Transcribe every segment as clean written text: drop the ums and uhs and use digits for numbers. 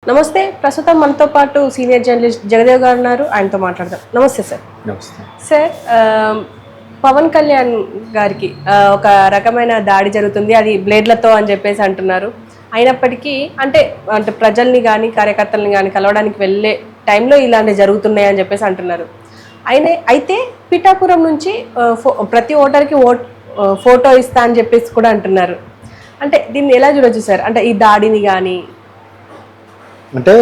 నమస్తే. ప్రస్తుతం మనతో పాటు సీనియర్ జర్నలిస్ట్ జగదేవ్ గారు ఉన్నారు. ఆయనతో మాట్లాడదాం. నమస్తే సార్. నమస్తే సార్, పవన్ కళ్యాణ్ గారికి ఒక రకమైన దాడి జరుగుతుంది, అది బ్లేడ్లతో అని చెప్పేసి అంటున్నారు. అయినప్పటికీ అంటే అంటే ప్రజల్ని కానీ కార్యకర్తల్ని కానీ కలవడానికి వెళ్ళే టైంలో ఇలాంటివి జరుగుతున్నాయి అని చెప్పేసి అంటున్నారు. అయితే పిఠాపురం నుంచి ప్రతి ఓటర్కి ఫోటో ఇస్తా అని చెప్పేసి కూడా అంటున్నారు. అంటే దీన్ని ఎలా చూడొచ్చు సార్? అంటే ఈ దాడిని కానీ అంటే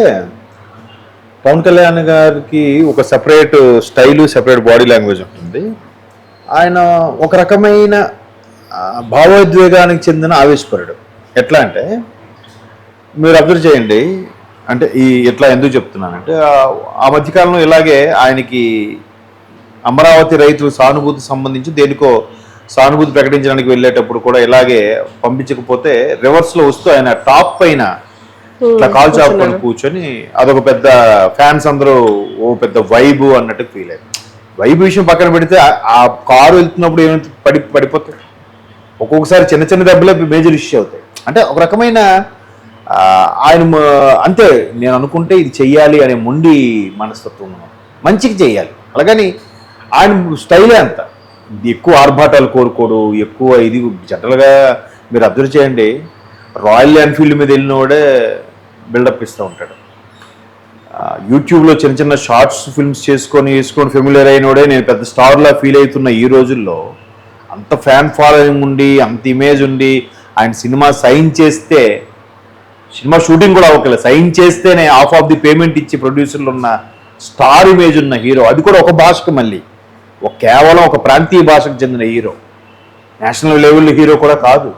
పవన్ కళ్యాణ్ గారికి ఒక separate style, separate body language ఉంటుంది. ఆయన ఒక రకమైన భావోద్వేగానికి చెందిన ఆవేశపరుడు. ఎట్లా అంటే మీరు అబ్జర్వ్ చేయండి. అంటే ఎట్లా ఎందుకు చెప్తున్నానంటే ఆ మధ్యకాలంలో ఇలాగే ఆయనకి అమరావతి రైతులు సానుభూతి సంబంధించి దేనికో సానుభూతి ప్రకటించడానికి వెళ్ళేటప్పుడు కూడా ఇలాగే పంపించకపోతే రివర్స్లో వస్తూ ఆయన టాప్ పైన ఇట్లా కాల్ చాపుకొని కూర్చొని అదొక పెద్ద ఫ్యాన్స్ అందరూ ఓ పెద్ద వైబు అన్నట్టు ఫీల్ అయ్యారు. వైబు విషయం పక్కన పెడితే ఆ కారు వెళ్తున్నప్పుడు ఏమైతే పడిపోతాయి. ఒక్కొక్కసారి చిన్న చిన్న దెబ్బలే మేజర్ ఇష్యూ అవుతాయి. అంటే ఒక రకమైన ఆయన అంతే, నేను అనుకుంటే ఇది చెయ్యాలి అనే మొండి మనస్తత్వం, మంచికి చెయ్యాలి. అలాగని ఆయన స్టైలే అంత. ఎక్కువ ఆర్భాటాలు కోరుకోడు, ఎక్కువ ఇది జనరల్గా మీరు అబ్జర్వ్ చేయండి. రాయల్ ఎన్ఫీల్డ్ మీద వెళ్ళినోడే బిల్డప్ ఇస్తూ ఉంటాడు. యూట్యూబ్లో చిన్న చిన్న షార్ట్స్ ఫిల్మ్స్ వేసుకొని ఫెమిలియర్ అయినోడే నేను పెద్ద స్టార్లా ఫీల్ అవుతున్న ఈ రోజుల్లో అంత ఫ్యాన్ ఫాలోయింగ్ ఉండి, అంత ఇమేజ్ ఉండి, ఆయన సినిమా సైన్ చేస్తే, సినిమా షూటింగ్ కూడా అవ్వకలేదు, సైన్ చేస్తేనే హాఫ్ ఆఫ్ ది పేమెంట్ ఇచ్చి ప్రొడ్యూసర్లు ఉన్న స్టార్ ఇమేజ్ ఉన్న హీరో, అది కూడా ఒక భాషకు, మళ్ళీ కేవలం ఒక ప్రాంతీయ భాషకు చెందిన హీరో, నేషనల్ లెవెల్ హీరో కూడా కాదు.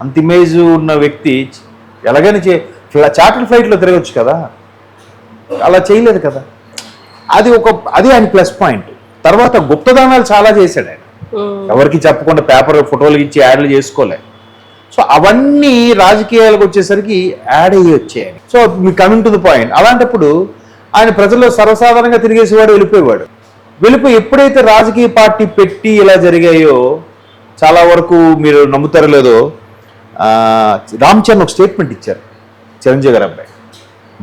అంత ఇమేజ్ ఉన్న వ్యక్తి ఎలాగైనా చార్టర్ ఫ్లైట్లో తిరగచ్చు కదా, అలా చేయలేదు కదా. అది ఆయన ప్లస్ పాయింట్. తర్వాత గుప్తదానాలు చాలా చేశాడు ఆయన, ఎవరికి చెప్పకుండా పేపర్ ఫోటోలు ఇచ్చి యాడ్లు చేసుకోలే. సో అవన్నీ రాజకీయాలకు వచ్చేసరికి యాడ్ అయ్యి వచ్చాయని. So me coming to the point, అలాంటప్పుడు ఆయన ప్రజల్లో సర్వసాధారణంగా తిరిగేసేవాడు, వెళ్ళిపోయి ఎప్పుడైతే రాజకీయ పార్టీ పెట్టి ఇలా జరిగాయో, చాలా వరకు మీరు నమ్ముతారో లేదో, రామ్ చరణ్ ఒక స్టేట్మెంట్ ఇచ్చారు. చిరంజీవి గారు అబ్బాయి,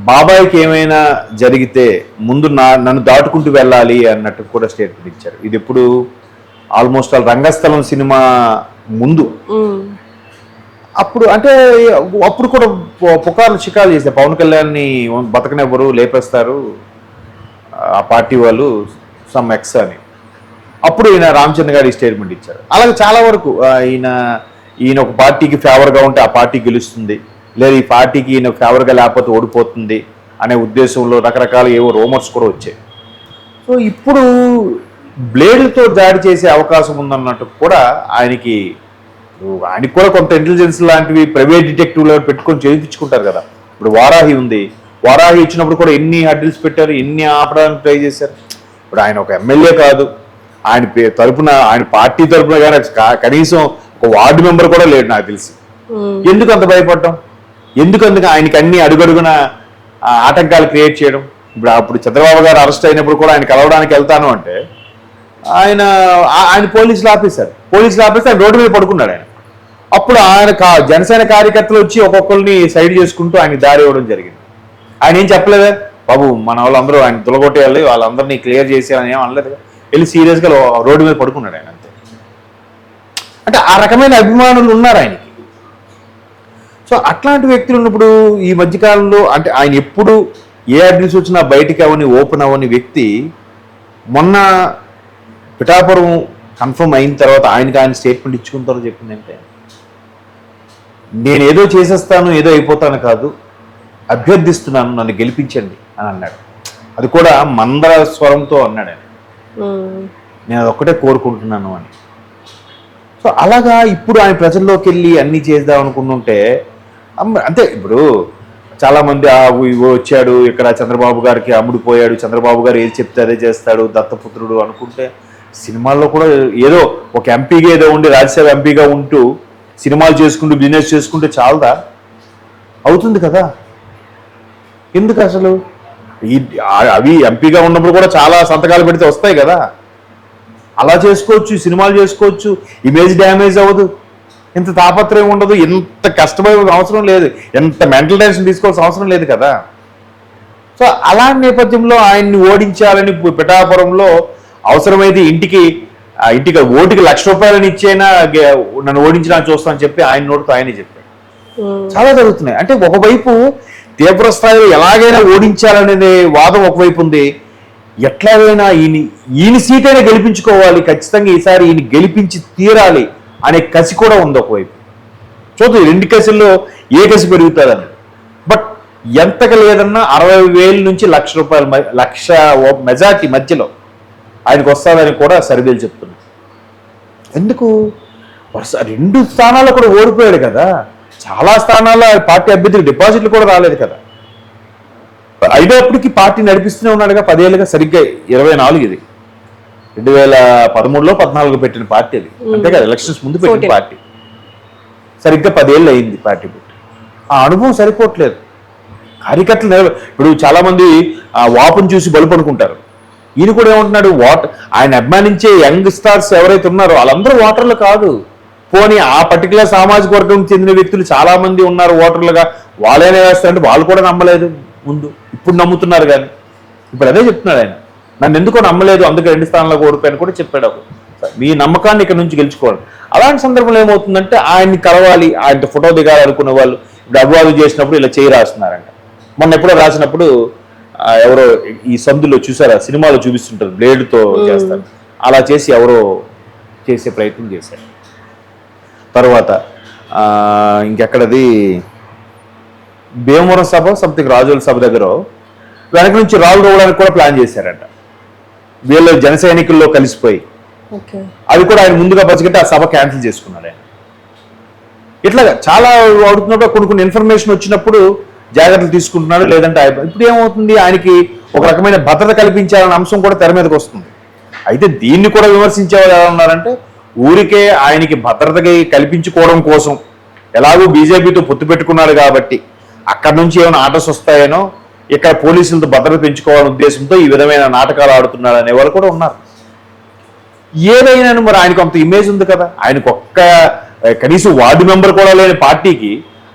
బాబాయ్కి ఏమైనా జరిగితే ముందు నన్ను దాటుకుంటూ వెళ్ళాలి అన్నట్టు కూడా స్టేట్మెంట్ ఇచ్చారు. ఇది ఎప్పుడు ఆల్మోస్ట్ రంగస్థలం సినిమా ముందు. అప్పుడు అంటే అప్పుడు కూడా పుకార్లు షికారు చేశారు, పవన్ కళ్యాణ్ని బతకనెవ్వరు, లేపేస్తారు ఆ పార్టీ వాళ్ళు, సమ్ ఎక్స్ అని. అప్పుడు ఈయన రామచంద్ర గారు ఈ స్టేట్మెంట్ ఇచ్చారు. అలాగే చాలా వరకు ఈయన ఒక పార్టీకి ఫేవర్గా ఉంటే ఆ పార్టీ గెలుస్తుంది, లేదా ఈ పార్టీకి ఈయన ఫేవర్గా లేకపోతే ఓడిపోతుంది అనే ఉద్దేశంలో రకరకాల ఏవో రూమర్స్ కూడా వచ్చాయి. సో ఇప్పుడు బ్లేడ్లతో దాడి చేసే అవకాశం ఉందన్నట్టు కూడా ఆయనకి కూడా కొంత ఇంటెలిజెన్స్ లాంటివి ప్రైవేట్ డిటెక్టివ్లో పెట్టుకొని చేయించుకుంటారు కదా. ఇప్పుడు వారాహి ఉంది, వారాహి ఇచ్చినప్పుడు కూడా ఎన్ని హడ్డిల్స్ పెట్టారు, ఎన్ని ఆపడానికి ట్రై చేశారు. ఇప్పుడు ఆయన ఒక ఎమ్మెల్యే కాదు, ఆయన తరపున, ఆయన పార్టీ తరపున కానీ కనీసం ఒక వార్డు మెంబర్ కూడా లేడు నాకు తెలిసి. ఎందుకు అంత భయపడటం, ఎందుకందుకు ఆయనకి అన్ని అడుగడుగున ఆటంకాలు క్రియేట్ చేయడం. అప్పుడు చంద్రబాబు గారు అరెస్ట్ అయినప్పుడు కూడా ఆయన కలవడానికి వెళ్తాను అంటే ఆయన పోలీసులు ఆపేసి ఆయన రోడ్డు మీద పడుకున్నాడు. ఆయన అప్పుడు ఆయన జనసేన కార్యకర్తలు వచ్చి ఒక్కొక్కరిని సైడ్ చేసుకుంటూ ఆయన దారి ఇవ్వడం జరిగింది. ఆయన ఏం చెప్పలేదా, బాబు మన వాళ్ళందరూ ఆయన తులగొట్టేయాలి, వాళ్ళందరినీ క్లియర్ చేసేయాలని ఏం అనలేదు. వెళ్ళి సీరియస్గా రోడ్డు మీద పడుకున్నాడు ఆయన, అంతే. అంటే ఆ రకమైన అభిమానులు ఉన్నారు ఆయనకి. సో అట్లాంటి వ్యక్తులు ఉన్నప్పుడు ఈ మధ్యకాలంలో అంటే ఆయన ఎప్పుడు ఏ అడ్రస్ వచ్చినా బయటికి అవని ఓపెన్ అవ్వని వ్యక్తి మొన్న పిఠాపురం కన్ఫర్మ్ అయిన తర్వాత ఆయన స్టేట్మెంట్ ఇచ్చుకుంటారో చెప్పిందంటే, నేను ఏదో చేసేస్తాను, ఏదో అయిపోతాను కాదు, అభ్యర్థిస్తున్నాను, నన్ను గెలిపించండి అని అన్నాడు. అది కూడా మందర స్వరంతో అన్నాడు ఆయన, నేను అదొక్కటే కోరుకుంటున్నాను అని. సో అలాగా ఇప్పుడు ఆయన ప్రజల్లోకి వెళ్ళి అన్నీ చేద్దాం అనుకుంటుంటే అంతే. ఇప్పుడు చాలామంది వచ్చాడు ఇక్కడ, చంద్రబాబు గారికి అమ్ముడిపోయాడు, చంద్రబాబు గారు ఏది చెప్తే అదే చేస్తాడు, దత్తపుత్రుడు అనుకుంటే, సినిమాల్లో కూడా ఏదో ఒక ఎంపీగా ఏదో ఉండి, రాజ్యసభ ఎంపీగా ఉంటూ సినిమాలు చేసుకుంటూ బిజినెస్ చేసుకుంటే చాలదా? అవుతుంది కదా. ఎందుకు అసలు అవి ఎంపీగా ఉన్నప్పుడు కూడా చాలా సంతకాలు పెడితే వస్తాయి కదా, అలా చేసుకోవచ్చు, సినిమాలు చేసుకోవచ్చు, ఇమేజ్ డ్యామేజ్ అవ్వదు, ఇంత తాపత్రయం ఉండదు, ఎంత కష్టపడే అవసరం లేదు, ఎంత మెంటల్ టెన్షన్ తీసుకోవాల్సిన అవసరం లేదు కదా. సో అలాంటి నేపథ్యంలో ఆయన్ని ఓడించాలని పిఠాపురంలో అవసరమైతే ఇంటికి ఓటుకి ₹1,00,000 ఇచ్చైనా నన్ను ఓడించినా చూస్తానని చెప్పి ఆయన నోటితో ఆయనే చెప్పాడు. చాలా జరుగుతున్నాయి. అంటే ఒకవైపు తీవ్ర స్థాయిలో ఎలాగైనా ఓడించాలనే వాదం ఒకవైపు ఉంది, ఎట్లాగైనా ఈయన సీట్ అయినా గెలిపించుకోవాలి, ఖచ్చితంగా ఈసారి ఈయన గెలిపించి తీరాలి అనే కసి కూడా ఉంది ఒకవైపు. చూద్దాం రెండు కసిల్లో ఏ కసి పెరుగుతుందని. బట్ ఎంతగా లేదన్నా 60,000 నుంచి ₹1,00,000 మెజార్టీ మధ్యలో ఆయనకు వస్తుందని కూడా సర్వేలు చెప్తున్నాయి. ఎందుకు రెండు స్థానాల్లో కూడా ఓడిపోయాడు కదా, చాలా స్థానాల్లో పార్టీ అభ్యర్థికి డిపాజిట్లు కూడా రాలేదు కదా. అయినప్పటికీ పార్టీ నడిపిస్తూనే ఉన్నాడుగా 10 ఏళ్ళుగా. సరిగ్గా 24 ఇది 2013లో 14 పెట్టిన పార్టీ అది, అంతే కదా, ఎలక్షన్స్ ముందు పెట్టిన పార్టీ. సరిగ్గా 10 ఏళ్ళు అయింది పార్టీ పెట్టి. ఆ అనుభవం సరిపోవట్లేదు కార్యకర్తలు. ఇప్పుడు చాలా మంది ఆ వాపును చూసి బలుపనుకుంటారు. ఈయన కూడా ఏమంటున్నాడు, ఆయన అభిమానించే యంగ్ స్టార్స్ ఎవరైతే ఉన్నారో వాళ్ళందరూ ఓటర్లు కాదు. పోనీ ఆ పర్టికులర్ సామాజిక వర్గం చెందిన వ్యక్తులు చాలా మంది ఉన్నారు ఓటర్లుగా, వాళ్ళైనా వేస్తారంటే వాళ్ళు కూడా నమ్మలేదు ముందు, ఇప్పుడు నమ్ముతున్నారు. కానీ ఇప్పుడు అదే చెప్తున్నాడు ఆయన, నన్ను ఎందుకో నమ్మలేదు అందుకే 2 స్థానాల్లో ఓడిపోయాను కూడా చెప్పాడు. మీ నమ్మకాన్ని ఇక్కడ నుంచి గెలుచుకోవాలి. అలాంటి సందర్భంలో ఏమవుతుందంటే ఆయన్ని కలవాలి, ఆయనతో ఫోటో దిగాలి అనుకునే వాళ్ళు ఇప్పుడు అభివాదం చేసినప్పుడు ఇలా చేయి రాస్తున్నారంట. మొన్న ఎప్పుడో రాసినప్పుడు ఎవరో ఈ సందులో చూసారా, సినిమాలో చూపిస్తుంటారు బ్లేడ్తో చేస్తారు, అలా చేసి ఎవరో చేసే ప్రయత్నం చేశారు. తర్వాత ఇంకెక్కడది భీమవరం సభ సంథింగ్ రాజుల సభ దగ్గర వెనక నుంచి రాళ్ళు రోవడానికి కూడా ప్లాన్ చేశారంట వీళ్ళు జన సైనికుల్లో కలిసిపోయి. అది కూడా ఆయన ముందుగా పచ్చిగట్టి ఆ సభ క్యాన్సిల్ చేసుకున్నాడు ఆయన. ఇట్లాగా చాలా అవుతున్నప్పుడు కొన్ని ఇన్ఫర్మేషన్ వచ్చినప్పుడు జాగ్రత్తలు తీసుకుంటున్నాడు. లేదంటే ఇప్పుడు ఏమవుతుంది, ఆయనకి ఒక రకమైన భద్రత కల్పించాలన్న అంశం కూడా తెర మీదకి వస్తుంది. అయితే దీన్ని కూడా విమర్శించేవాళ్ళు ఎలా ఉన్నారంటే, ఊరికే ఆయనకి భద్రతకి కల్పించుకోవడం కోసం ఎలాగో బీజేపీతో పొత్తు పెట్టుకున్నాడు కాబట్టి అక్కడి నుంచి ఏమైనా ఆటస్ వస్తాయనో, ఇక్కడ పోలీసులతో భద్రత పెంచుకోవాలనే ఉద్దేశంతో ఈ విధమైన నాటకాలు ఆడుతున్నాడు అనే వాళ్ళు కూడా ఉన్నారు. ఏదైనా మరి ఆయనకు అంత ఇమేజ్ ఉంది కదా, ఆయనకు కనీసం వార్డు మెంబర్ కూడా లేని పార్టీకి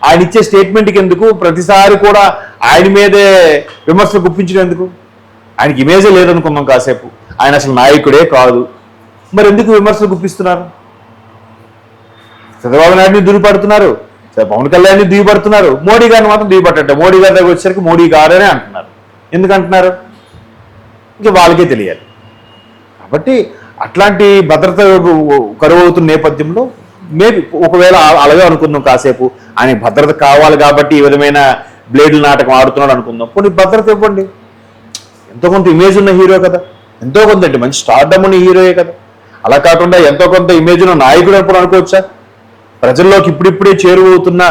ఆయన ఇచ్చే స్టేట్మెంట్కి ఎందుకు ప్రతిసారి కూడా ఆయన మీదే విమర్శలు గుప్పించినందుకు? ఆయనకి ఇమేజే లేదనుకుందాం కాసేపు, ఆయన అసలు నాయకుడే కాదు, మరి ఎందుకు విమర్శలు గుప్పిస్తున్నారు? చంద్రబాబు నాయుడిని దురిపడుతున్నారు, పవన్ కళ్యాణ్ని దిగుపడుతున్నారు, మోడీ గారిని మాత్రం దిగుపట్టండి. మోడీ గారి దగ్గర వచ్చేసరికి మోడీ గారనే అంటున్నారు. ఎందుకు అంటున్నారు ఇంకా వాళ్ళకే తెలియాలి. కాబట్టి అట్లాంటి భద్రత కరువు అవుతున్న నేపథ్యంలో మేబీ ఒకవేళ అలాగే అనుకుందాం కాసేపు, ఆయన భద్రత కావాలి కాబట్టి ఈ విధమైన బ్లేడ్ల నాటకం ఆడుతున్నాడు అనుకుందాం. కొన్ని భద్రత ఇవ్వండి, ఎంతో కొంత ఇమేజ్ ఉన్న హీరో కదా, ఎంతో కొంత అంటే మంచి స్టార్డమ్ ఉన్న హీరోయే కదా. అలా కాకుండా ఎంతో కొంత ఇమేజ్ ఉన్న నాయకుడు ఎప్పుడు అనుకోవచ్చా? ప్రజల్లోకి ఇప్పుడిప్పుడే చేరువవుతున్న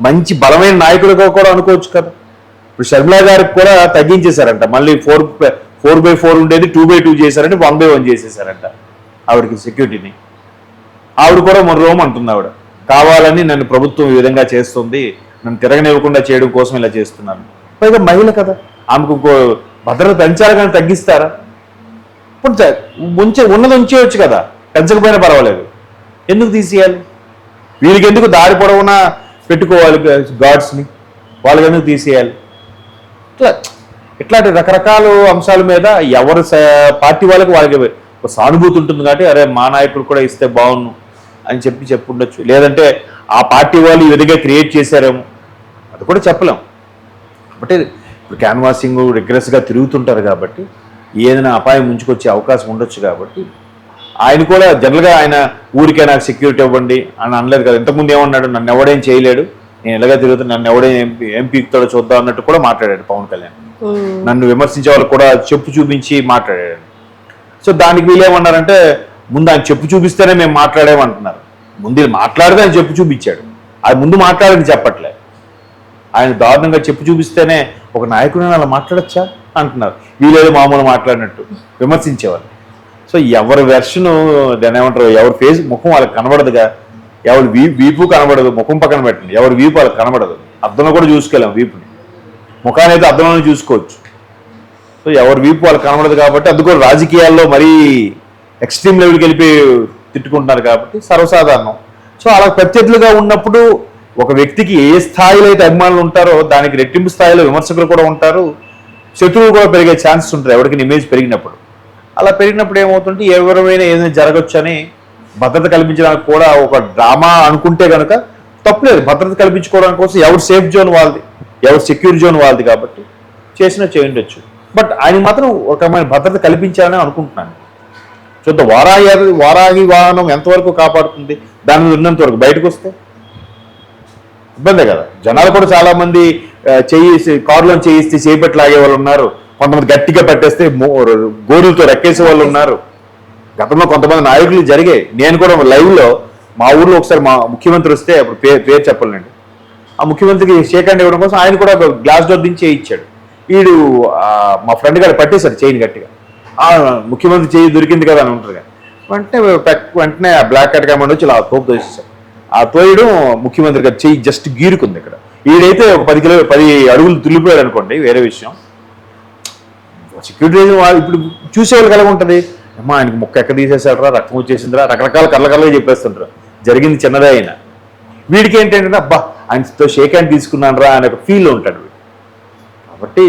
మంచి బలమైన నాయకుడిగా కూడా అనుకోవచ్చు కదా. ఇప్పుడు షర్మిలా గారికి కూడా తగ్గించేశారంట, మళ్ళీ 4x4 ఉండేది 2x2 చేశారంటే 1x1 చేసేసారంట ఆవిడకి సెక్యూరిటీని. ఆవిడ కూడా మొర్రోం అంటుంది, ఆవిడ కావాలని నన్ను ప్రభుత్వం ఈ విధంగా చేస్తుంది, నన్ను తిరగనివ్వకుండా చేయడం కోసం ఇలా చేస్తున్నాను. పైగా మహిళ కదా, ఆమెకు ఇంకో భద్రత పెంచాలి కానీ తగ్గిస్తారా? ఇప్పుడు ఉన్నది ఉంచేయచ్చు కదా, పెంచకపోయినా పర్వాలేదు, ఎందుకు తీసేయాలి? వీరికి ఎందుకు దారి పొడవునా పెట్టుకోవాలి గార్డ్స్ని, వాళ్ళకి ఎందుకు తీసేయాలి? ఇట్లాంటి రకరకాల అంశాల మీద ఎవరు పార్టీ వాళ్ళకి ఒక సానుభూతి ఉంటుంది కాబట్టి అరే మా నాయకుడు కూడా ఇస్తే బాగుండు అని చెప్పి ఉండొచ్చు. లేదంటే ఆ పార్టీ వాళ్ళు ఈ విధంగా క్రియేట్ చేశారేమో, అది కూడా చెప్పలేం. కాబట్టి ఇప్పుడు క్యాన్వాసింగ్ రిగ్రెస్గా తిరుగుతుంటారు కాబట్టి ఏదైనా అపాయం ముంచుకొచ్చే అవకాశం ఉండొచ్చు. కాబట్టి ఆయన కూడా జనరల్గా ఆయన ఊరికే నాకు సెక్యూరిటీ ఇవ్వండి అని అనలేదు కదా. ఇంతకుముందు ఏమన్నాడు, నన్ను ఎవడేం చేయలేడు, నేను ఎలాగా తిరుగుతాను, నన్ను ఎవడేం ఏం పీకుతాడో చూద్దాం అన్నట్టు కూడా మాట్లాడాడు పవన్ కళ్యాణ్. నన్ను విమర్శించే వాళ్ళు కూడా చెప్పు చూపించి మాట్లాడాడు. సో దానికి వీళ్ళేమన్నారంటే, ముందు ఆయన చెప్పు చూపిస్తేనే మేము మాట్లాడేమంటున్నారు. ముందు మాట్లాడితే ఆయన చెప్పు చూపించాడు, అది ముందు మాట్లాడని చెప్పట్లే. ఆయన దారుణంగా చెప్పు చూపిస్తేనే ఒక నాయకుడిని అలా మాట్లాడచ్చా అంటున్నారు. వీళ్ళేదో మామూలు మాట్లాడినట్టు విమర్శించేవాళ్ళు. సో ఎవరి వెర్షను దాన్ని ఏమంటారు, ఎవరి ఫేస్ ముఖం వాళ్ళకి కనబడదుగా, ఎవరి వీపు కనబడదు, ముఖం పక్కన పెట్టండి, ఎవరి వీపు వాళ్ళకి కనబడదు. అద్దంలో కూడా చూసుకోలేం వీపుని, ముఖాన్ని అయితే అద్దంలోనే చూసుకోవచ్చు. సో ఎవరి వీపు వాళ్ళకి కనబడదు కాబట్టి అది కూడా రాజకీయాల్లో మరీ ఎక్స్ట్రీమ్ లెవెల్కి వెళ్ళి తిట్టుకుంటున్నారు కాబట్టి సర్వసాధారణం. సో అలా ప్రత్యర్థులుగా ఉన్నప్పుడు ఒక వ్యక్తికి ఏ స్థాయిలో అయితే అభిమానులు ఉంటారో దానికి రెట్టింపు స్థాయిలో విమర్శకులు కూడా ఉంటారు, శత్రువులు కూడా పెరిగే ఛాన్సెస్ ఉంటుంది ఎవరికైనా ఇమేజ్ పెరిగినప్పుడు. అలా పెరిగినప్పుడు ఏమవుతుంటే ఎవరైనా ఏదైనా జరగచ్చు అని భద్రత కల్పించడానికి కూడా ఒక డ్రామా అనుకుంటే కనుక తప్పులేదు. భద్రత కల్పించుకోవడానికి కోసం ఎవరు సేఫ్ జోన్ వాళ్ళది, ఎవరు సెక్యూర్ జోన్ వాళ్ళది కాబట్టి చేసినా చేయండొచ్చు. బట్ ఆయన మాత్రం ఒక రకమైన భద్రత కల్పించాలని అనుకుంటున్నాను. చూద్దాం వారాహి వాహనం ఎంతవరకు కాపాడుతుంది, దాని మీద ఉన్నంత వరకు. బయటకు వస్తే ఇబ్బందే కదా. జనాలు కూడా చాలా మంది కారులో చేయిస్తే చేపట్టి లాగే వాళ్ళు ఉన్నారు, కొంతమంది గట్టిగా పట్టేస్తే గోరులతో రెక్కేసే వాళ్ళు ఉన్నారు. గతంలో కొంతమంది నాయకులు జరిగాయి. నేను కూడా లైవ్లో మా ఊర్లో ఒకసారి మా ముఖ్యమంత్రి వస్తే అప్పుడు పేరు చెప్పాలండి, ఆ ముఖ్యమంత్రికి షేక్ హ్యాండ్ ఇవ్వడం కోసం ఆయన కూడా ఒక గ్లాస్ డోర్ దించి చేయించాడు. వీడు మా ఫ్రెండ్ గారు పట్టేశారు చైన్ గట్టిగా. ముఖ్యమంత్రి చేయి దొరికింది కదా అని ఉంటుంది. వెంటనే ఆ బ్లాక్ కట్ కమాండ్ వచ్చి ఇలా తోపు తోసేసారు. ఆ తోయడం ముఖ్యమంత్రి గారు చెయ్యి జస్ట్ గీరుకుంది ఇక్కడ. వీడైతే ఒక 10 అడుగులు తుల్లిపోయాడు అనుకోండి, వేరే విషయం. సెక్యూరిటీ ఇప్పుడు చూసేవాళ్ళు కలిగి ఉంటుంది, అమ్మా ఆయనకి ముక్క ఎక్కడ తీసేసాడరా, రక్తం వచ్చేసిందిరా, రకరకాల కళ్ళగా చెప్పేస్తుంటారు. జరిగింది చిన్నదే అయినా. వీడికి ఏంటంటే అబ్బా ఆయనతో షేక్ హ్యాండ్ తీసుకున్నాను రా అనే ఒక ఫీల్ ఉంటాడు. కాబట్టి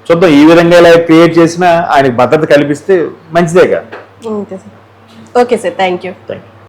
చూద్దాం, ఈ విధంగా ఇలా క్రియేట్ చేసినా ఆయనకి భద్రత కల్పిస్తే మంచిదేగా. Okay sir, thank you. Thank you.